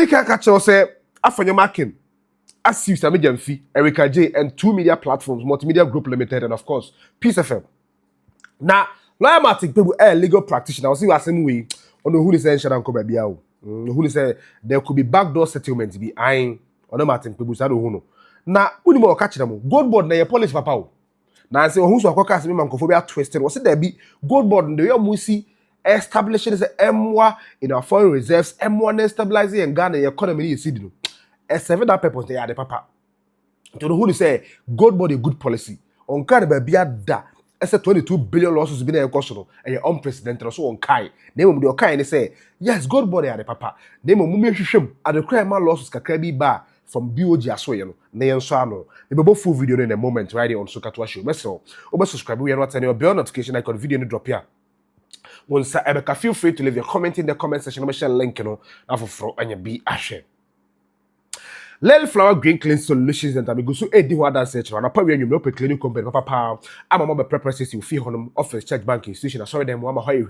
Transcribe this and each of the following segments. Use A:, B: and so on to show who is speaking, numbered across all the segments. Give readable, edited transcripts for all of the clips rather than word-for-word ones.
A: Odi can catch us say Afenyo-Markin, as you Sammy Gyamfi, Erica J, and 2 media platforms, Multimedia Group Limited, and of course, Peace FM. Now, lawyer Martin Kpebu, a legal practitioner, I'll see what same way on the who is saying Shadan Kobabiao. Who say there could be backdoor settlements be eyeing on the Martin Kpebu, I don't know. Now, who more catch them? Goldbod, na your police papa. Now, I say, who's a caucus, me mancophobia twisted, was it there be Goldbod, the real Musi establishing as a M1 in our foreign reserves, M1 stabilizing and Ghana economy is seeding. A 7 that purpose they are the papa. To the who say Goldbod a good policy. On Canada be da. As a 22 billion losses been a question and your unprecedented so on Kai. Name of the Kai and say, yes, Goldbod are the papa. Name of Mummy Shim at the crime losses Kakrabi bar from BOG Aswayano, Nayan Sano. The both full video in a moment right on Sokatwa show. Meso, over subscribe, we are not any bell notification icon video in drop here. Once I feel free to leave your comment in the comment section. I'm share link, now for and you be ashe. Lily Flower Green Clean Solutions and Amigo so Eddie Wadan search and apart when you know clinic company papa I'm a mobile preferences you feel on office church bank institution. I saw them one why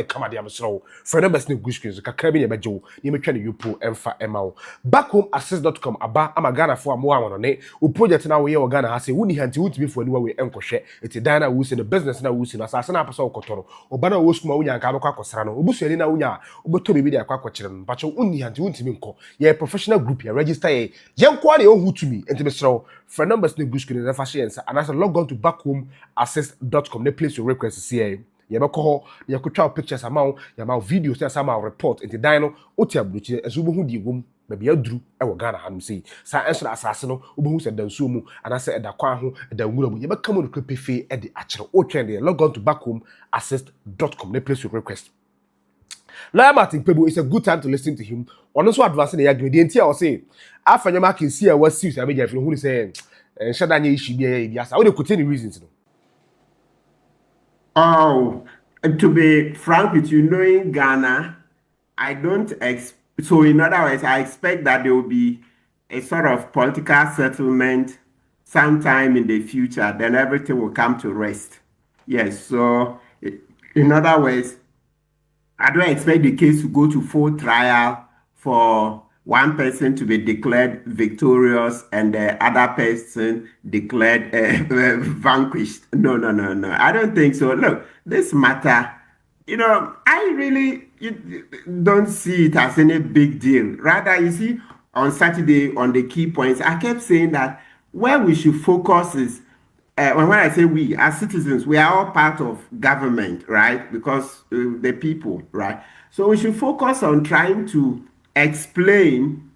A: come at the slow for number new good screens carry your bejo you may try you pull emfa emao backhomeassist.com aba I'm a Ghana for more on it who project now we are Ghana has a woody hand to me for anywhere we enco share it's a dana who's in the business now who's in assassin episode cotoro or banner was small unya kabaka sano ubuselina unya ubotobi media kwakwachirem but you only hand to me yeah professional group you register Young quality who to me and to Mr. For numbers new good screen and fashions and as a log on to backhomeassist.com, the place you request to see. Yabako, you could try pictures amount, your videos, and somehow report into Dino, Otia Bruce, as Ubu womb, maybe a drew, I will Ghana ham say. Sa answer assassino, Ubu said Dansumu, and I said the Kwahu, the Wood, you come on to pay at the actual or trendy, log on to backhomeassist.com, the place you request. Lawyer Martin Kpebu is a good time to listen to him. On also advancing the agreement, I'll say, Afenyo-Markin see what suits Sammy Gyamfi who is saying, and Shadanya should be a yes. I would put any reasons.
B: Oh, to be frank with you, knowing Ghana, I don't so in other words, I expect that there will be a sort of political settlement sometime in the future, then everything will come to rest. Yes, so in other words, I don't expect the case to go to full trial for one person to be declared victorious and the other person declared vanquished. No. I don't think so. Look, this matter, I really don't see it as any big deal. Rather, you see, on Saturday, on the key points, I kept saying that where we should focus is when I say we, as citizens, we are all part of government, right? Because the people, right? So we should focus on trying to explain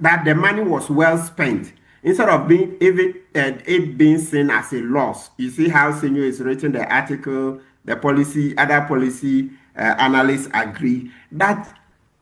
B: that the money was well spent instead of it being seen as a loss. You see how Senior is written the article, the policy, other policy analysts agree that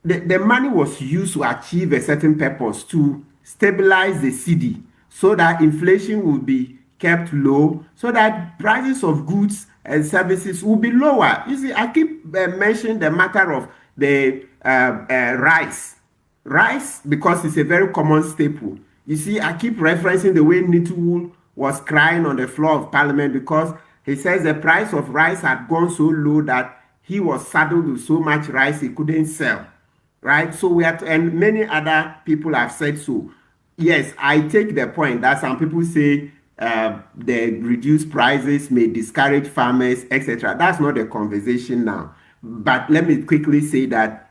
B: the money was used to achieve a certain purpose to stabilize the cedi so that inflation would be kept low, so that prices of goods and services will be lower. You see, I keep mentioning the matter of the rice. Rice, because it's a very common staple. You see, I keep referencing the way Nituwu was crying on the floor of Parliament because he says the price of rice had gone so low that he was saddled with so much rice he couldn't sell. Right? So we have and many other people have said so. Yes, I take the point that some people say the reduced prices may discourage farmers, etc. That's not the conversation now. But let me quickly say that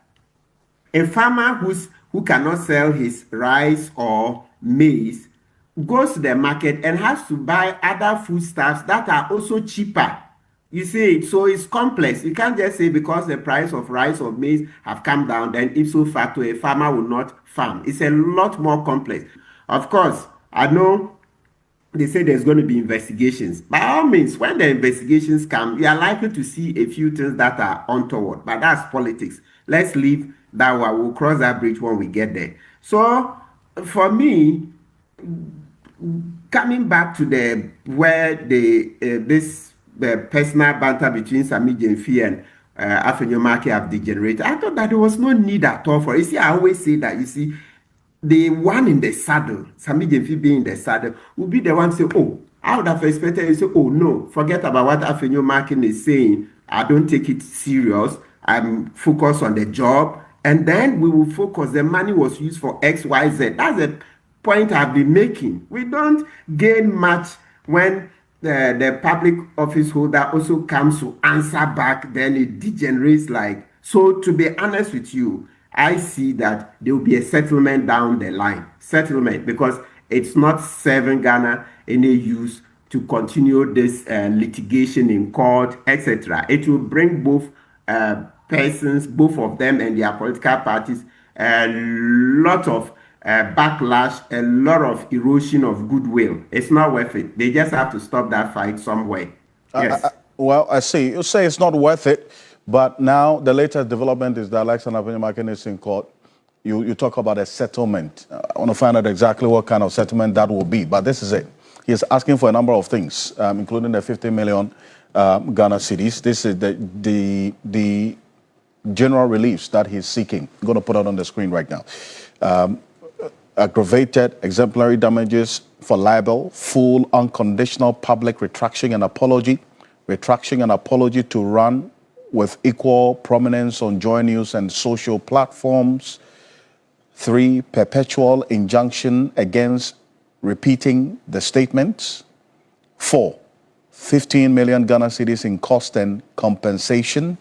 B: a farmer who cannot sell his rice or maize goes to the market and has to buy other foodstuffs that are also cheaper. You see, so it's complex. You can't just say because the price of rice or maize have come down, then ipso facto a farmer will not farm. It's a lot more complex. Of course, I know they say there's going to be investigations. By all means, when the investigations come, you are likely to see a few things that are untoward. But that's politics. Let's leave that one. We'll cross that bridge when we get there. So, for me, coming back to where this personal banter between Sammy Gyamfi and Afenyo-Markin have degenerated, I thought that there was no need at all for it. You see, I always say that, you see, the one in the saddle, Sammy Gyamfi being in the saddle, will be the one say, oh, I would have expected you to say, oh, no, forget about what Afenyo-Markin is saying. I don't take it serious. I'm focused on the job. And then we will focus, the money was used for XYZ. That's the point I've been making. We don't gain much when the public office holder also comes to answer back, then it degenerates like. So to be honest with you, I see that there will be a settlement down the line. Settlement, because it's not serving Ghana any use to continue this litigation in court, etc. It will bring both persons, both of them and their political parties, a lot of backlash, a lot of erosion of goodwill. It's not worth it. They just have to stop that fight somewhere. Yes.
C: Well, I see. You say it's not worth it, but now the latest development is that Afenyo-Markin is in court. You talk about a settlement. I want to find out exactly what kind of settlement that will be, but this is it. He is asking for a number of things, including the 50 million Ghana cedis. This is the general reliefs that he's seeking. I'm going to put it on the screen right now. Aggravated exemplary damages for libel, full unconditional public retraction and apology to run with equal prominence on Joy News and social platforms. 3, perpetual injunction against repeating the statements. 4, 15 million Ghana cedis in cost and compensation.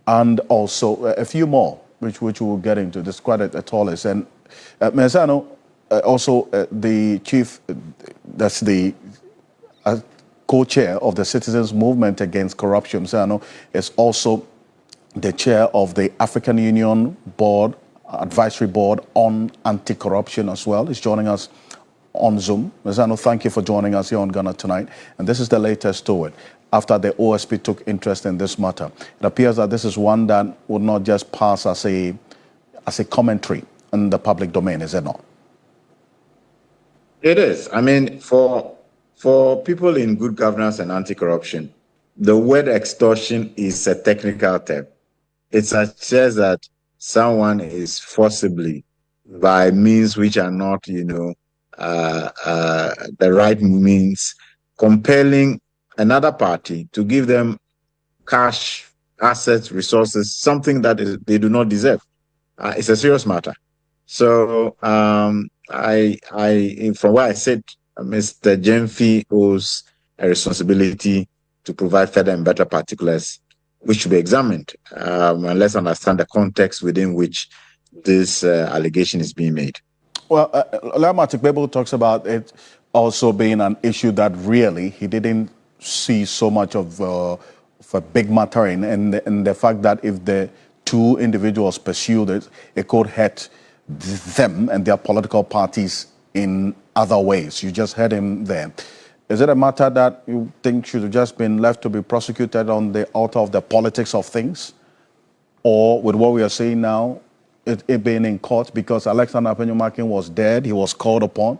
C: And also a few more, which we'll get into. This is quite a tall list. And Mesano, also the chief, that's the co-chair of the Citizens Movement Against Corruption, Mesano, is also the chair of the African Union Board, Advisory Board on Anti-Corruption as well. He's joining us on Zoom. Mesano, thank you for joining us here on Ghana Tonight. And this is the latest to it. After the OSP took interest in this matter, it appears that this is one that would not just pass as a commentary in the public domain, is it not?
D: It is. I mean, for people in good governance and anti-corruption, the word extortion is a technical term. It suggests that someone is forcibly, by means which are not, the right means, compelling another party to give them cash, assets, resources, something that they do not deserve. It's a serious matter. So from what I said, Mr. Gyamfi owes a responsibility to provide further and better particulars, which should be examined, and let's understand the context within which this allegation is being made.
C: Well, Martin Kpebu talks about it also being an issue that really he didn't see so much of a big matter in, and the fact that if the two individuals pursued it, it could hurt them and their political parties in other ways. You just heard him there. Is it a matter that you think should have just been left to be prosecuted on the altar of the politics of things? Or with what we are seeing now, it being in court, because Afenyo-Markin was dead, he was called upon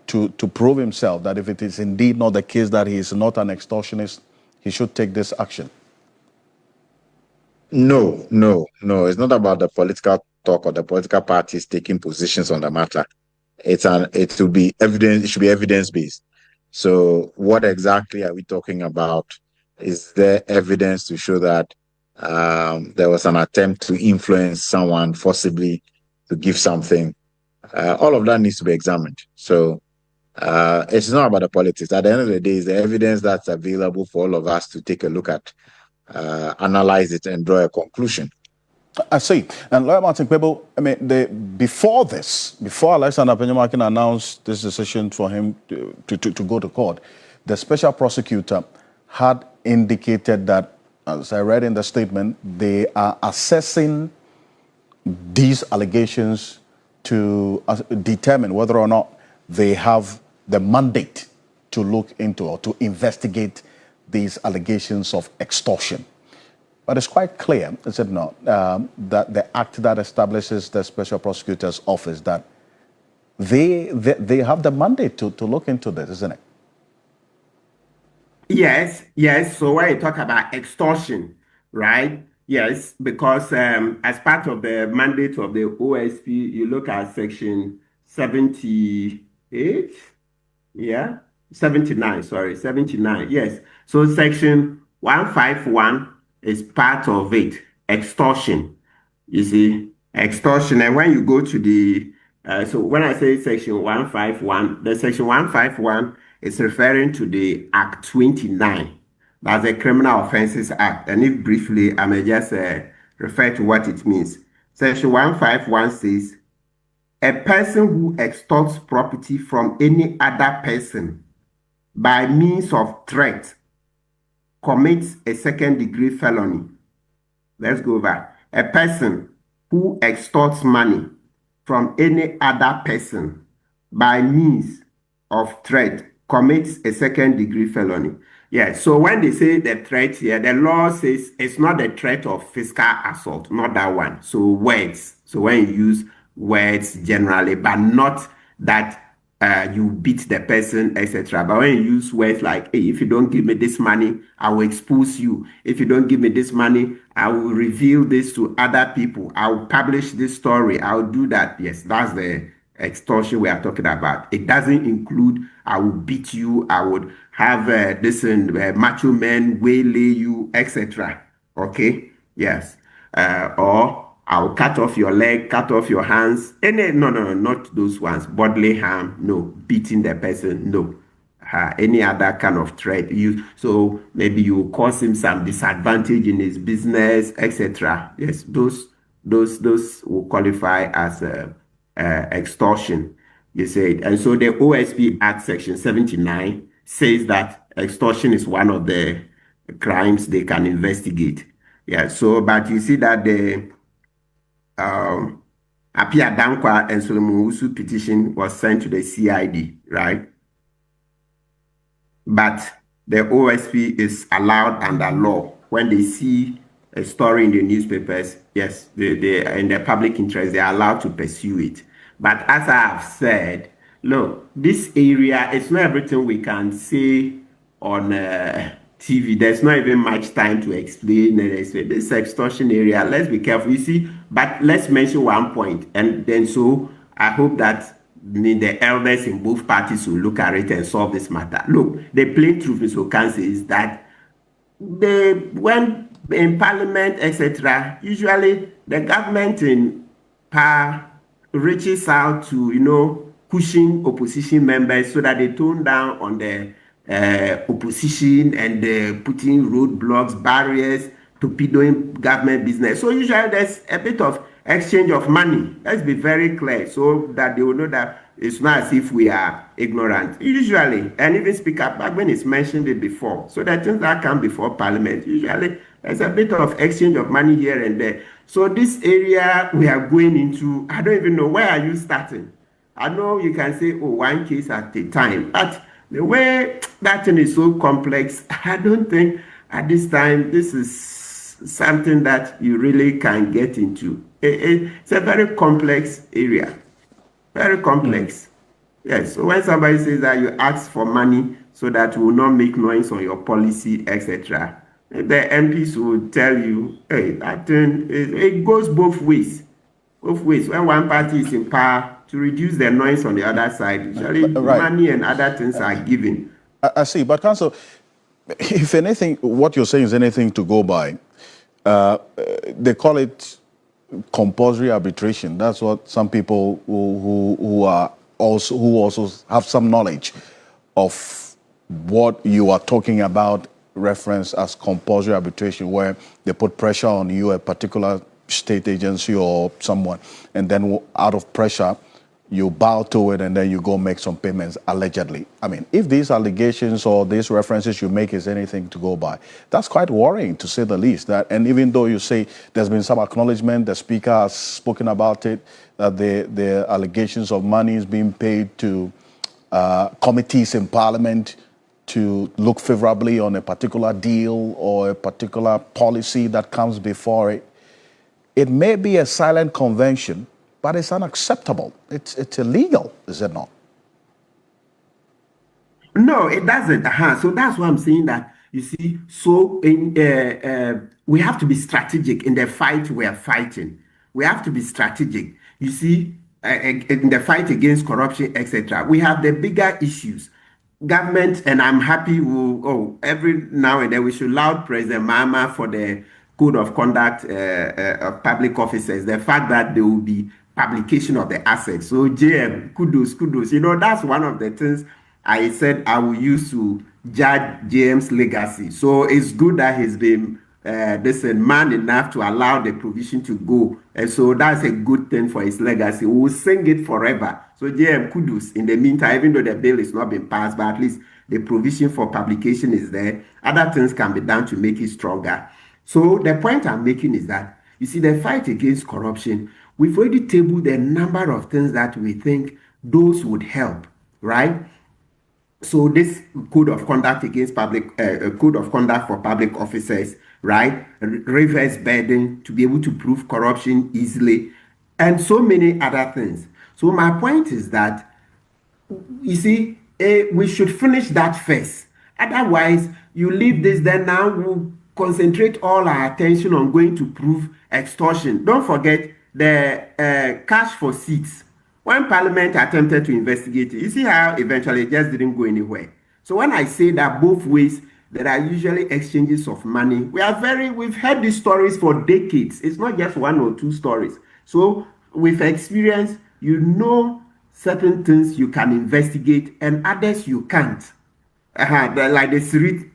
C: to prove himself that if it is indeed not the case that he is not an extortionist, he should take this action?
D: No. It's not about the political talk or the political parties taking positions on the matter. It should be evidence-based. So what exactly are we talking about? Is there evidence to show that there was an attempt to influence someone forcibly to give something? All of that needs to be examined. So it's not about the politics. At the end of the day, it's the evidence that's available for all of us to take a look at, analyze it, and draw a conclusion.
C: I see. And Lawyer Martin Kpebu, I mean, before Afenyo-Markin announced this decision for him to go to court, the special prosecutor had indicated that, as I read in the statement, they are assessing these allegations to determine whether or not they have the mandate to look into or to investigate these allegations of extortion. But it's quite clear, is it not, that the act that establishes the special prosecutor's office, that they have the mandate to look into this, isn't it?
B: Yes. So when you talk about extortion, right? Yes, because as part of the mandate of the OSP, you look at section 78, 79, yes. So section 151 is part of it. extortion. You see, extortion. And when you go to the, so when I say section 151, the section 151 is referring to the Act 29. That's the Criminal Offences Act. And if briefly, I may just refer to what it means. Section 151 says, a person who extorts property from any other person by means of threat commits a second-degree felony. Let's go over. A person who extorts money from any other person by means of threat commits a second-degree felony. Yeah, so when they say the threat here, the law says it's not the threat of physical assault, not that one. So words. So when you use words generally, but not that you beat the person, etc. But when you use words like, hey, if you don't give me this money, I will expose you. If you don't give me this money, I will reveal this to other people. I will publish this story. I will do that. Yes, that's the extortion we are talking about. It doesn't include, I will beat you, I would have macho men waylay you, etc. Okay? Yes. Or I'll cut off your leg, cut off your hands. No, not those ones. Bodily harm, no. Beating the person, no. Any other kind of threat. So maybe you cause him some disadvantage in his business, etc. Yes, those will qualify as extortion. You said, and so the OSP Act Section 79 says that extortion is one of the crimes they can investigate. Yeah. So, but you see that the Apia Dankwa and Solomon Usu petition was sent to the CID, right? But the OSP is allowed under law when they see a story in the newspapers. Yes, they in the public interest, they are allowed to pursue it. But as I have said, look, this area, it's not everything we can say on TV. There's not even much time to explain this extortion area. Let's be careful. You see, but let's mention one point, and then so I hope that the elders in both parties will look at it and solve this matter. Look, the plain truth, Mr. Okansi, is that when in Parliament, etc., usually the government in power reaches out to cushion opposition members so that they tone down on the opposition and putting roadblocks, barriers, torpedoing government business. So usually there's a bit of exchange of money. Let's be very clear so that they will know that it's not as if we are ignorant. Usually, and even Speaker Bagman has mentioned it before, so that things that come before Parliament, usually there's a bit of exchange of money here and there. So this area we are going into, I don't even know, where are you starting? I know you can say, oh, one case at a time, but the way that thing is so complex, I don't think at this time this is something that you really can get into. It's a very complex area, very complex. Yes, so when somebody says that you ask for money so that you will not make noise on your policy, etc., the MPs will tell you, hey, that thing, it goes both ways. Both ways. When one party is in power, to reduce the noise on the other side, usually money and other things are given.
C: I see, but Council, if anything, what you're saying is anything to go by, they call it compulsory arbitration. That's what some people who also have some knowledge of what you are talking about reference as compulsory arbitration, where they put pressure on you, a particular state agency or someone, and then out of pressure, you bow to it and then you go make some payments, allegedly. I mean, if these allegations or these references you make is anything to go by, that's quite worrying, to say the least. And even though you say there's been some acknowledgement, the Speaker has spoken about it, that the allegations of money is being paid to committees in Parliament to look favorably on a particular deal or a particular policy that comes before it. It may be a silent convention, but it's unacceptable. It's illegal, is it not?
B: No, it doesn't. So that's why I'm saying that, you see, so we have to be strategic in the fight we are fighting. We have to be strategic. You see, in the fight against corruption, etc. We have the bigger issues. Government, and I'm happy every now and then we should laud President Mahama for the code of conduct of public officers, the fact that there will be publication of the assets. So JM, kudos. That's one of the things I said I will use to judge JM's legacy. So it's good that he's been man enough to allow the provision to go. And so that's a good thing for his legacy. We will sing it forever. So JM, kudos. In the meantime, even though the bill is not been passed, but at least the provision for publication is there. Other things can be done to make it stronger. So the point I'm making is that, you see, the fight against corruption, we've already tabled a number of things that we think those would help, right? So this code of conduct against public, code of conduct for public officers, right? Reverse burden to be able to prove corruption easily, and so many other things. So my point is that, you see, we should finish that first. Otherwise, you leave this, then now we'll concentrate all our attention on going to prove extortion. Don't forget the cash for seats. When Parliament attempted to investigate it, you see how eventually it just didn't go anywhere. So when I say that both ways, there are usually exchanges of money. We've heard these stories for decades. It's not just one or two stories. So with experience, you know certain things you can investigate and others you can't. Like the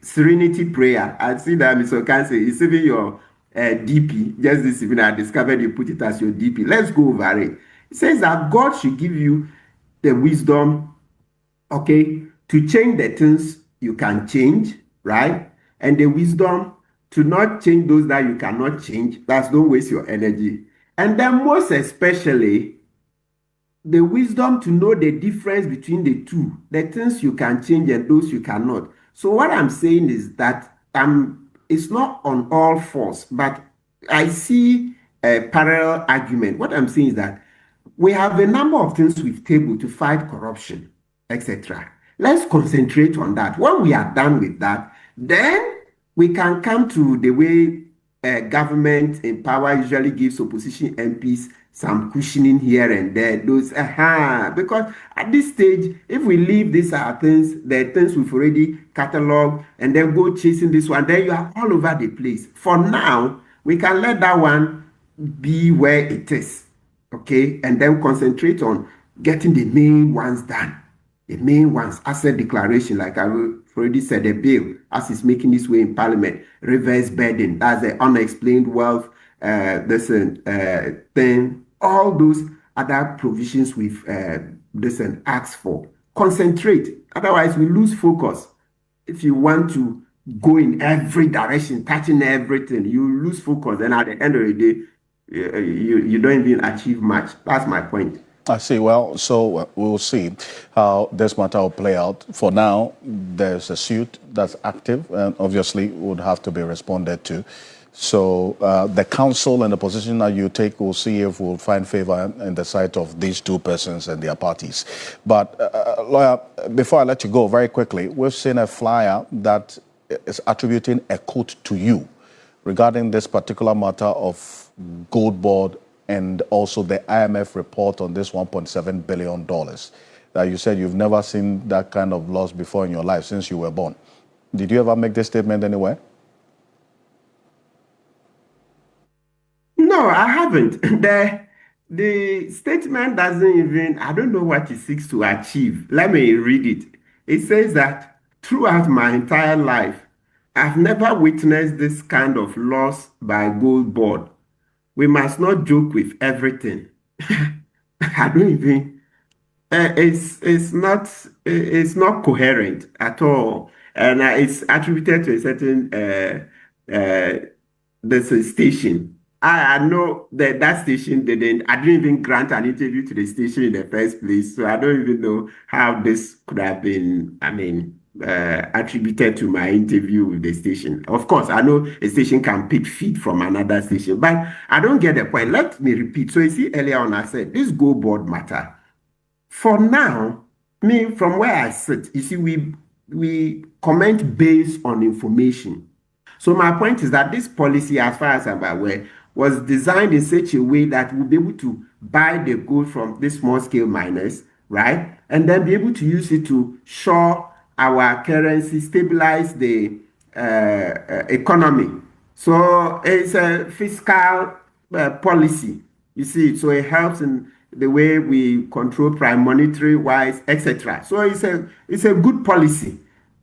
B: serenity prayer. I see that Mr. Kansi is even your DP. Just this evening, I discovered you put it as your DP. Let's go over it. It says that God should give you the wisdom, okay, to change the things you can change, right? And the wisdom to not change those that you cannot change. That's don't waste your energy. And then most especially, the wisdom to know the difference between the two, the things you can change and those you cannot. So what I'm saying is that it's not on all fours, but I see a parallel argument. What I'm saying is that we have a number of things we've tabled to fight corruption, etc. Let's concentrate on that. When we are done with that, then we can come to the way government in power usually gives opposition MPs some cushioning here and there. Because at this stage, if we leave these things, the things we've already cataloged, and then go chasing this one, then you are all over the place. For now, we can let that one be where it is, okay? And then concentrate on getting the main ones done. The main ones, asset declaration, like I already said, the bill, as it's making its way in Parliament, reverse burden, that's the unexplained wealth, thing, all those other provisions we've asked for. Concentrate, otherwise we lose focus. If you want to go in every direction, touching everything, you lose focus, and at the end of the day, you don't even achieve much. That's my point.
C: I see. Well, so we'll see how this matter will play out. For now, there's a suit that's active and obviously would have to be responded to. So the counsel and the position that you take, we'll see if we'll find favor in the sight of these two persons and their parties. But lawyer, before I let you go very quickly, we've seen a flyer that is attributing a quote to you regarding this particular matter of Goldbod and also the IMF report on this $1.7 billion. You said you've never seen that kind of loss before in your life since you were born. Did you ever make this statement anywhere?
B: No, I haven't. The statement doesn't even, I don't know what it seeks to achieve. Let me read it. It says that throughout my entire life, I've never witnessed this kind of loss by Goldbod. We must not joke with everything. I don't even. It's not coherent at all, and it's attributed to a certain there's a station. I know that station didn't. I didn't even grant an interview to the station in the first place, so I don't even know how this could have been. Attributed to my interview with the station. Of course, I know a station can pick feed from another station, but I don't get the point. Let me repeat. So you see, earlier on I said, this Goldbod matter. For now, me, from where I sit, you see, we comment based on information. So my point is that this policy, as far as I'm aware, was designed in such a way that we'll be able to buy the gold from these small-scale miners, right? And then be able to use it to shore our currency, stabilize the economy. So it's a fiscal policy. You see, so it helps in the way we control prime monetary wise, etc. So it's a good policy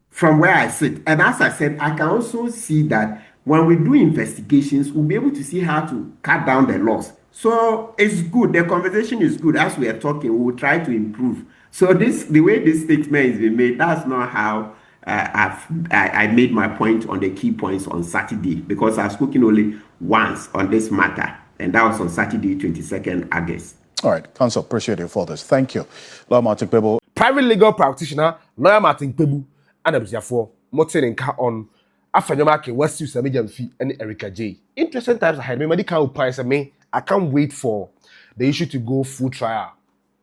B: from where I sit. And as I said, I can also see that when we do investigations, we'll be able to see how to cut down the loss. So it's good. The conversation is good. As we are talking, we will try to improve. So the way this statement is being made, that's not how I made my point on the key points on Saturday, because I've spoken only once on this matter, and that was on Saturday, 22nd August.
C: All right, Counsel, appreciate you for this. Thank you. Lawyer Martin Kpebu.
A: Private legal practitioner, lawyer Martin Kpebu, and Abusiafo, Motin on Afenyo-Markin, West Sammy Gyamfi, and Erica J. Interesting times ahead. Me, medical price me. I can't wait for the issue to go full trial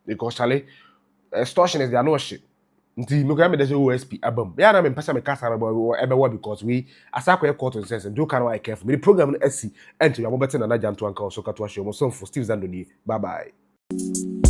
A: because Charlie, extortion is their no shit. Nti me me dey OSP abam. Ya na me pesa me kasa ebe because we asakwa court on sense and do can I careful. Me the program no SC enter you better na Janto anka so katwa show mo so for Steve Zandoni. Bye bye.